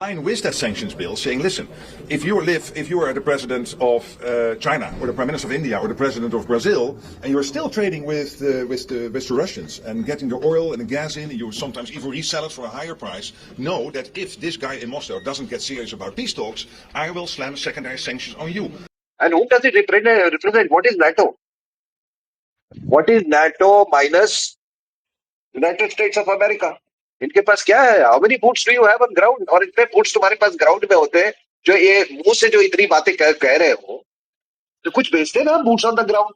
line with that sanctions bill saying, listen, if you are the president of China or the prime minister of India or the president of Brazil, and you're still trading with the Russians and getting the oil and the gas in, and you sometimes even resell it for a higher price, know that if this guy in Moscow doesn't get serious about peace talks, I will slam secondary sanctions on you. And whom does it represent? What is NATO? What is NATO minus United States of America? इनके पास क्या है? How many boots do you have on ground? और इतने boots तुम्हारे पास ground में होते हैं जो ये मुंह से जो इतनी बातें कह रहे हो, तो कुछ भेजते ना boots on the ground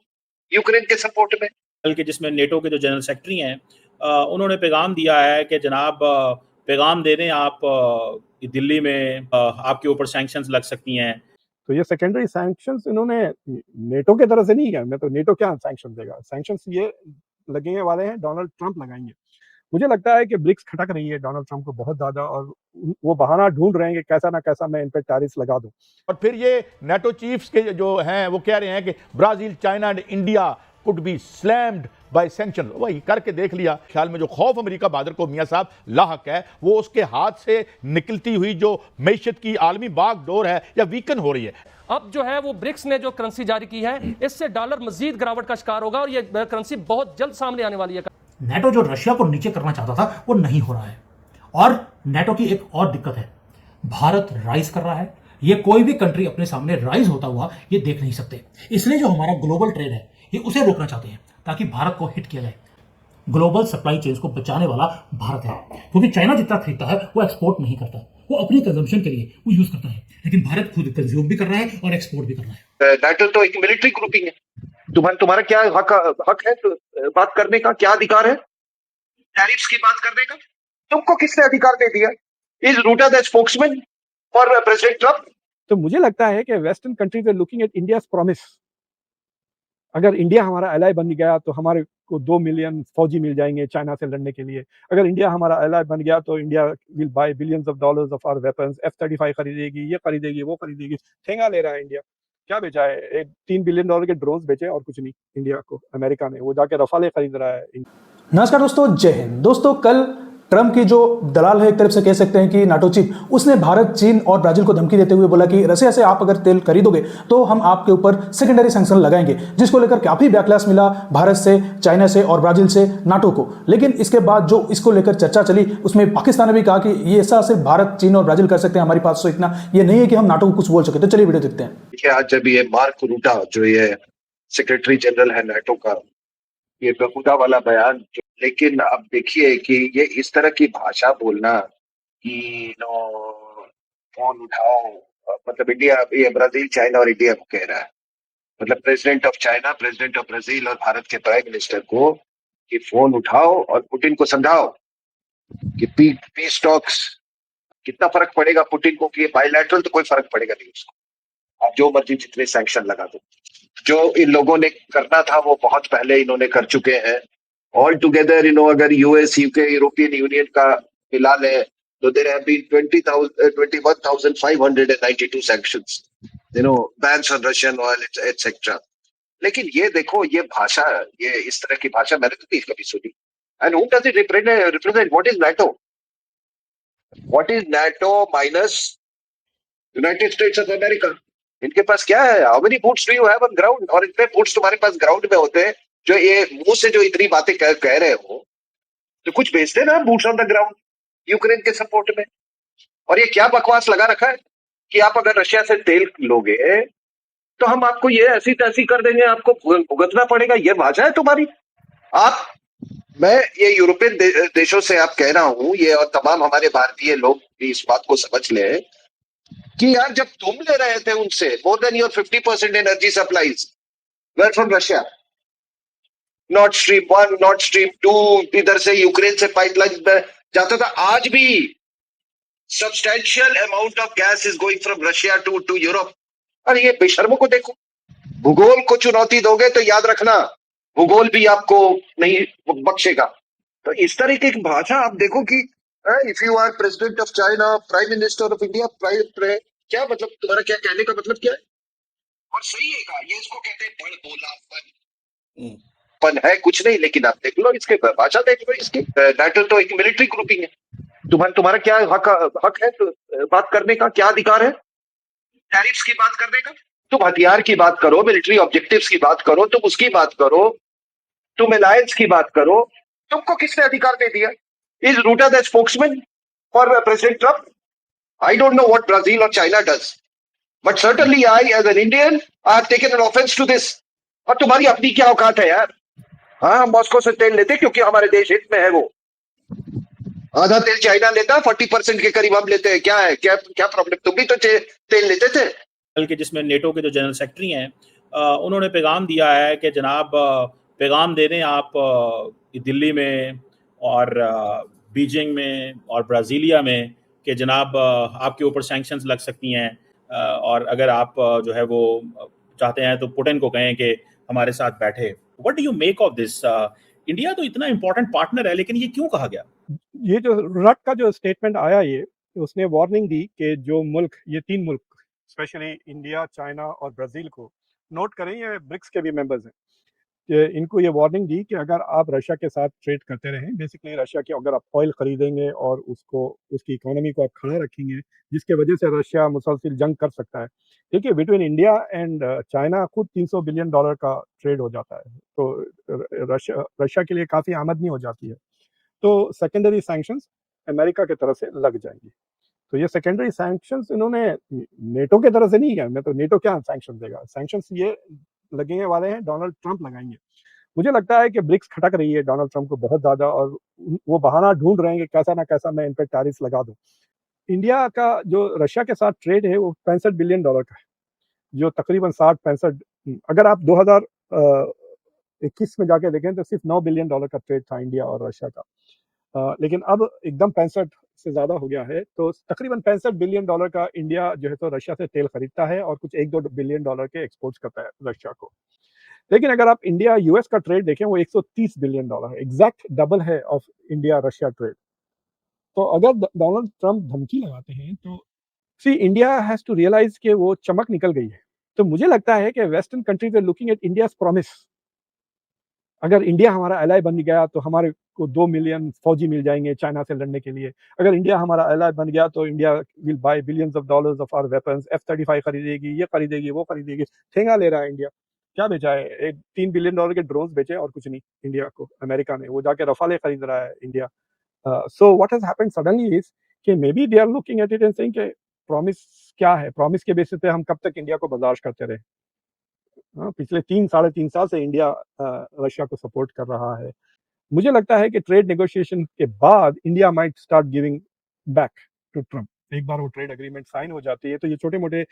Ukraine के सपोर्ट में। बल्कि जिसमें नेटो के जो जनरल सेक्रेटरी हैं उन्होंने पैगाम दिया है कि जनाब पैगाम दे दें आप दिल्ली में आपके ऊपर सैंक्शंस लग सकती हैं। तो ये सेकेंडरी सैंक्शंस इन्होंने नेटो के तरफ से नहीं किया। मैं तो नेटो क्या सैंक्शन देगा? सैंक्शंस ये लगने वाले हैं डोनाल्ड ट्रंप लगाएंगे। मुझे लगता है कि ब्रिक्स खटक रही है डोनाल्ड ट्रंप को बहुत ज्यादा, और वो बहाना ढूंढ रहे हैं कि कैसा ना कैसा मैं इन पे टैरिफ्स लगा दूं। और फिर ये नाटो चीफ्स के जो हैं वो कह रहे हैं कि Brazil, China and India could be slammed by sanction. वही करके देख लिया। ख्याल में जो खौफ अमेरिका बहादुर को मियां साहब लाहक है, वो उसके हाथ से निकलती हुई जो मैशत की आलमी बागडोर है या वीकन हो रही है। अब जो है वो ब्रिक्स ने जो करेंसी जारी की है, इससे डॉलर मजीद गिरावट का शिकार होगा और ये करेंसी बहुत जल्द सामने आने वाली है। नेटो जो रशिया को नीचे करना चाहता था वो नहीं हो रहा है। और नेटो की एक और दिक्कत है, भारत राइज कर रहा है। ये कोई भी कंट्री अपने सामने राइज होता हुआ ये देख नहीं सकते। इसलिए जो हमारा ग्लोबल ट्रेड है ये उसे रोकना चाहते हैं ताकि भारत को हिट किया जाए। ग्लोबल सप्लाई चेन्स को बचाने वाला भारत है, क्योंकि चाइना जितना खरीदता है वो एक्सपोर्ट नहीं करता, वो अपनी कंजम्पशन के लिए वो यूज करता है, लेकिन भारत खुद कंज्यूम भी कर रहा है और एक्सपोर्ट भी कर रहा है। नेटो तो एक मिलिट्री ग्रुपिंग है। तुम्हारा क्या हक है तो बात करने का? क्या अधिकार है टैरिफ्स की बात करने का? तुमको किसने अधिकार दे दिया? Is Rutte the spokesman for President Trump? तो मुझे लगता है कि western countries are looking at India's promise. अगर इंडिया हमारा एलाय बन गया तो हमारे को 2 मिलियन फौजी मिल जाएंगे चाइना से लड़ने के लिए। अगर इंडिया हमारा एलाय बन गया तो India will buy billions of dollars of our weapons, F-35 खरीदेगी, ये खरीदेगी, वो खरीदेगी। ठेंगा ले रहा है इंडिया। क्या बेचा है? एक $3 बिलियन के ड्रोन्स बेचे और कुछ नहीं इंडिया को, अमेरिका ने। वो जाके रफाले खरीद रहा है। नमस्कार दोस्तों, जय हिंद। दोस्तों, कल ट्रंप की जो दलाल है, एक तरफ से कह सकते हैं कि नाटो चीफ, उसने भारत, चीन और ब्राजील को धमकी देते हुए बोला कि रसिया से आप अगर तेल खरीदोगे तो हम आपके ऊपर सेकेंडरी सैंक्शन लगाएंगे, जिसको लेकर काफी बैकलैश मिला भारत से, चाइना से और ब्राजील से नाटो को। लेकिन इसके बाद जो इसको लेकर चर्चा चली उसमें पाकिस्तान ने भी कहा कि ये ऐसा सिर्फ भारत, चीन और ब्राजील कर सकते हैं, हमारे पास तो इतना ये नहीं है कि हम नाटो को कुछ बोल सके। तो चलिए वीडियो देखते हैं। देखिए, आज जब ये मार्क रूटा जो ये सेक्रेटरी जनरल है नाटो का, ये बेहुदा वाला बयान, लेकिन अब देखिए कि ये इस तरह की भाषा बोलना कि फोन उठाओ, मतलब इंडिया, ये ब्राजील, चाइना और इंडिया को कह रहा है, मतलब president of China, president of Brazil और भारत के प्राइम मिनिस्टर को कि फोन उठाओ और पुतिन को समझाओ कि पीस टॉक्स। कितना फर्क पड़ेगा पुतिन को? कि बायलैटरल तो कोई फर्क पड़ेगा नहीं उसको, आप जो मर्जी जितने सैंक्शन लगा दो। जो इन लोगों ने करना था वो बहुत पहले इन्होंने कर चुके हैं। ऑल टुगेदर अगर यूएस, यूके, यूरोपियन यूनियन का मिला ले तो there have been 21,592 sanctions, bans on Russian oil etcetera. लेकिन ये देखो, ये भाषा, ये इस तरह की भाषा मैंने तो नहीं कभी सुनी। And whom does it represent? What is NATO? What is NATO minus United States of America? इनके पास क्या है? How many boots do you have on ground? और इतने boots तुम्हारे पास ग्राउंड में होते हैं जो ये मुंह से जो इतनी बातें कह रहे हो, तो कुछ भेजते ना boots on the ground Ukraine के सपोर्ट में। और ये क्या बकवास लगा रखा है कि आप अगर रशिया से तेल लोगे तो हम आपको ये ऐसी तैसी कर देंगे, आपको भुगतना पड़ेगा। ये भाषा है तुम्हारी? मैं ये यूरोपियन देशों से आप कह रहा हूं, ये और तमाम हमारे भारतीय लोग भी इस बात को समझ ले कि यार, जब तुम ले रहे थे उनसे more than your 50% energy supplies were from Russia, North Stream 1, North Stream 2, इधर से यूक्रेन से पाइपलाइन जाता था। आज भी substantial amount of gas is going from Russia to Europe. और ये बेशर्मों को देखो, भूगोल को चुनौती दोगे तो याद रखना भूगोल भी आपको नहीं बख्शेगा। तो इस तरह की भाषा आप देखो कि if you are president of China, prime minister of India, क्या मतलब, तुम्हारा क्या कहने का मतलब क्या है? और सही है का, ये इसको कहते हैं बड़ बोलापन है, कुछ नहीं। लेकिन आप देख लो इसके भाषा, देख लो इसकी। नाटो तो एक मिलिट्री ग्रुपिंग है। तुम्हारा क्या हक है बात करने का, क्या अधिकार है टैरिफ्स की बात करने का? तुम हथियार की बात करो, मिलिट्री ऑब्जेक्टिव्स की बात करो, तुम उसकी बात करो, तुम अलायंस की बात करो, तुमको किसने अधिकार दे दिया? Is Rutte the spokesman for president Trump? I don't know what Brazil और China does, but certainly I as an Indian I have taken an offence to this. और तुम्हारी अपनी क्या औकात है यार? हाँ, हम मॉस्को से तेल लेते क्योंकि हमारे देश हित में है, वो आधा तेल चाइना लेता है, 40% के करीब हम लेते हैं। क्या है, क्या प्रॉब्लम? तुम भी तो तेल लेते थे। बल्कि जिसमें नेटो के जो जनरल सेक्रेटरी हैं उन्होंने पैगाम दिया है कि जनाब पैगाम दे दें आप दिल्ली में और बीजिंग में और ब्राज़ीलिया में कि जनाब आपके ऊपर सैंक्शंस लग सकती हैं और अगर आप जो है वो चाहते हैं तो पुतिन को कहें कि हमारे साथ बैठे। What do you make of this? India तो इतना इंपॉर्टेंट पार्टनर है, लेकिन ये क्यों कहा गया? ये जो रट का जो स्टेटमेंट आया, ये उसने वार्निंग दी कि जो मुल्क, ये 3 मुल्क स्पेशली इंडिया, चाइना और ब्राज़ील को नोट करें, ये ब्रिक्स के भी मेंबर्स हैं, कि इनको ये वार्निंग दी कि अगर आप रशिया के साथ ट्रेड करते रहें, बेसिकली रशिया के अगर आप ऑयल खरीदेंगे और उसको, उसकी इकोनॉमी को आप खड़ा रखेंगे, जिसके वजह से रशिया मुसलसल जंग कर सकता है। देखिए, बिटवीन इंडिया एंड चाइना खुद $300 बिलियन का ट्रेड हो जाता है, तो रशिया के लिए काफ़ी आमदनी हो जाती है। तो सेकेंडरी सैंक्शंस अमेरिका की तरफ से लग जाएंगी। तो ये सेकेंडरी सैंक्शंस इन्होंने नेटो की तरफ से नहीं किया, मैं तो नेटो क्या सैंक्शन देगा, सैंक्शंस ये लगने वाले हैं डोनाल्ड ट्रंप लगाएंगे। मुझे लगता है कि ब्रिक्स खटक रही है डोनाल्ड ट्रंप को बहुत ज़्यादा, और वो बहाना ढूंढ रहे हैं कि कैसा ना कैसा मैं इन पर टैरिफ लगा दूं। इंडिया का जो रशिया के साथ ट्रेड है वो $65 बिलियन का है, जो तकरीबन 60-65, अगर आप 2021 में जाके देखें तो सिर्फ $9 बिलियन का ट्रेड था इंडिया और रशिया का। लेकिन अब एकदम 65 से ज़्यादा हो गया है, तो तकरीबन $65 बिलियन का इंडिया जो है तो रशिया से तेल खरीदता है और कुछ 1-2 बिलियन डॉलर के एक्सपोर्ट्स करता है रशिया को। लेकिन अगर आप इंडिया यूएस का ट्रेड देखें, वो $130 बिलियन है, एग्जैक्ट डबल है ऑफ इंडिया रशिया ट्रेड। तो अगर डोनाल्ड ट्रंप धमकी लगाते हैं तो सी इंडिया हैज़ टू रियलाइज कि वो चमक निकल गई है। तो मुझे लगता है कि western countries are looking at India's promise. अगर इंडिया हमारा एलाय बन गया तो हमारे को 2 मिलियन फौजी मिल जाएंगे चाइना से लड़ने के लिए। अगर इंडिया हमारा एलाय बन गया तो India will buy billions of dollars of our weapons, F-35 खरीदेगी, ये खरीदेगी, वो खरीदेगी। ठेंगा ले रहा है इंडिया। क्या बेचा है? $3 बिलियन के ड्रोन्स बेचे और कुछ नहीं इंडिया को, अमेरिका ने। वो जाके रफाले खरीद रहा है India. So what has happened suddenly is कि maybe they are looking at it and saying कि प्रॉमिस क्या है, प्रॉमिस के बेसिस पे हम कब तक इंडिया को बर्दाश्त करते रहे। पिछले 3-3.5 साल से इंडिया रशिया को सपोर्ट कर रहा है। मुझे लगता है कि ट्रेड नेगोशिएशन के बाद India might start giving back to Trump. एक बार वो ट्रेड एग्रीमेंट साइन हो जाती है तो ये छोटे मोटे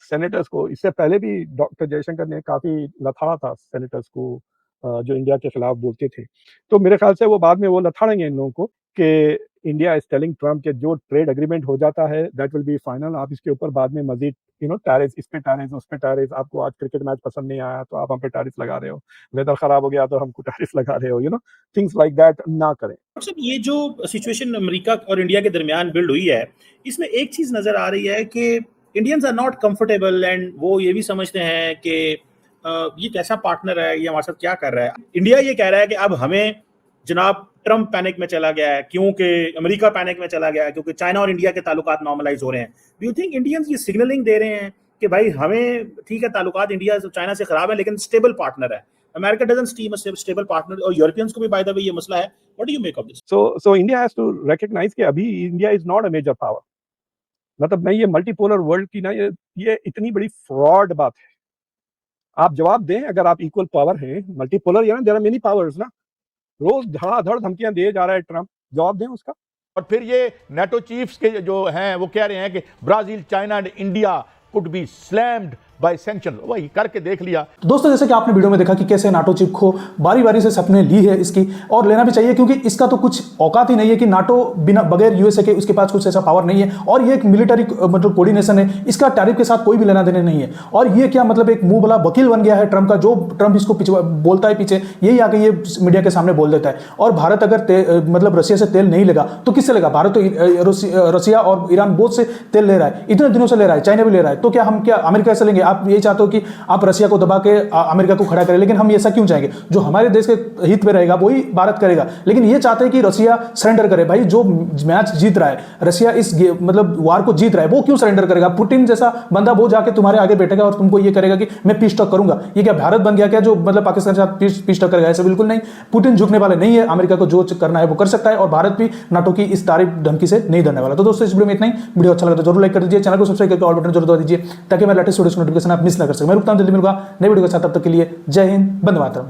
सेनेटर्स को, इससे पहले भी डॉक्टर जयशंकर ने काफ़ी लथाड़ा था सेनेटर्स को जो इंडिया के खिलाफ बोलते थे। तो मेरे ख्याल से वो बाद में वो लथाड़ेंगे इन लोगों को कि इंडिया इज टेलिंग ट्रम्प कि जो ट्रेड एग्रीमेंट हो जाता है दैट विल बी फाइनल, आप इसके ऊपर बाद में मजीद टैरिफ, इस पे टैरिफ, उस पे टैरिफ, आपको आज क्रिकेट मैच पसंद नहीं आया तो आप हम पे टैरिफ लगा रहे हो, वेदर खराब हो गया तो हमको टैरिफ लगा रहे हो, थिंग्स लाइक दैट ना करें। ये जो सिचुएशन अमेरिका और इंडिया के दरमियान बिल्ड हुई है, इसमें एक चीज नजर आ रही है कि Indians are not comfortable and वो ये भी समझते हैं कि ये कैसा पार्टनर है, ये हमारे साथ क्या कर रहा है। इंडिया ये कह रहा है कि अब हमें जनाब ट्रम्प पैनिक में चला गया है, क्योंकि अमेरिका पैनिक में चला गया है, क्योंकि चाइना और इंडिया के ताल्लुकात नॉर्मलाइज हो रहे हैं। डू यू थिंक इंडियंस ये सिग्नलिंग दे रहे हैं कि भाई हमें ठीक है ताल्लुकात इंडिया चाइना से खराब है लेकिन स्टेबल पार्टनर है, America doesn't seem a stable partner, और यूरोपियंस को भी बाय द वे ये मसला है। What do you make of this? So India has to recognise कि अभी India is not a major power. मतलब मैं ये मल्टीपोलर वर्ल्ड की ना, ये इतनी बड़ी फ्रॉड बात है। आप जवाब दें, अगर आप इक्वल पावर हैं, मल्टीपोलर या ना, देयर आर मेनी पावर्स ना, रोज धड़ाधड़ धमकियां दिए जा रहा है ट्रम्प, जवाब दें उसका। और फिर ये नेटो चीफ्स के जो हैं वो कह रहे हैं कि Brazil, China and India could be slammed by sanction. वही करके देख लिया। तो दोस्तों, जैसे कि आपने वीडियो में देखा कि कैसे नाटो चीफ को बारी बारी से सबने ली है इसकी, और लेना भी चाहिए, क्योंकि इसका तो कुछ औकात ही नहीं है कि नाटो बिना बगैर यूएसए के उसके पास कुछ ऐसा पावर नहीं है, और ये एक मिलिट्री मतलब कोऑर्डिनेशन है, इसका टैरिफ के साथ कोई भी लेना देने नहीं है। और ये क्या मतलब एक मुंह भला वकील बन गया है ट्रम्प का, जो ट्रम्प इसको बोलता है पीछे, यही आके ये मीडिया के सामने बोल देता है। और भारत अगर मतलब रशिया से तेल नहीं लेगा तो किससे लेगा? भारत तो रशिया और ईरान बोथ से तेल ले रहा है, इतने दिनों से ले रहा है, चाइना भी ले रहा है, तो क्या हम क्या अमेरिका से लेंगे? आप ये चाहते हो कि आप रसिया को दबा के अमेरिका को खड़ा करें, लेकिन हम ऐसा क्यों चाहेंगे? जो हमारे देश के हित में रहेगा वही भारत करेगा, लेकिन ये चाहते हैं कि रसिया सरेंडर करे। भाई जो मैच जीत रहा है, रसिया इस मतलब वार को जीत रहा है, वो क्यों सरेंडर करेगा? पुतिन जैसा बंदा वो जाके तुम्हारे आगे बैठेगा और तुमको ये करेगा कि मैं पीस टॉक करूंगा। ये क्या भारत बन गया क्या जो मतलब पाकिस्तान के साथ पीस टॉक करेगा? ऐसा बिल्कुल नहीं। पुतिन झुकने वाले नहीं है, अमेरिका को जो करना है वो कर सकता है, और भारत भी नाटो की इस तारीफ धमकी से नहीं डरने वाला। तो दोस्तों इस वीडियो में इतना ही। वीडियो अच्छा लगा तो जरूर लाइक कर दीजिए, चैनल को सब्सक्राइब करके ऑल बटन जरूर दबा दीजिए ताकि मेरे लेटेस्ट वीडियो की नोटिफिकेशन आप मिस ना कर सकें। मैं रुकता हूं, जल्दी मिलूंगा नई वीडियो के साथ, तब तक के लिए जय हिंद, वंदे मातरम।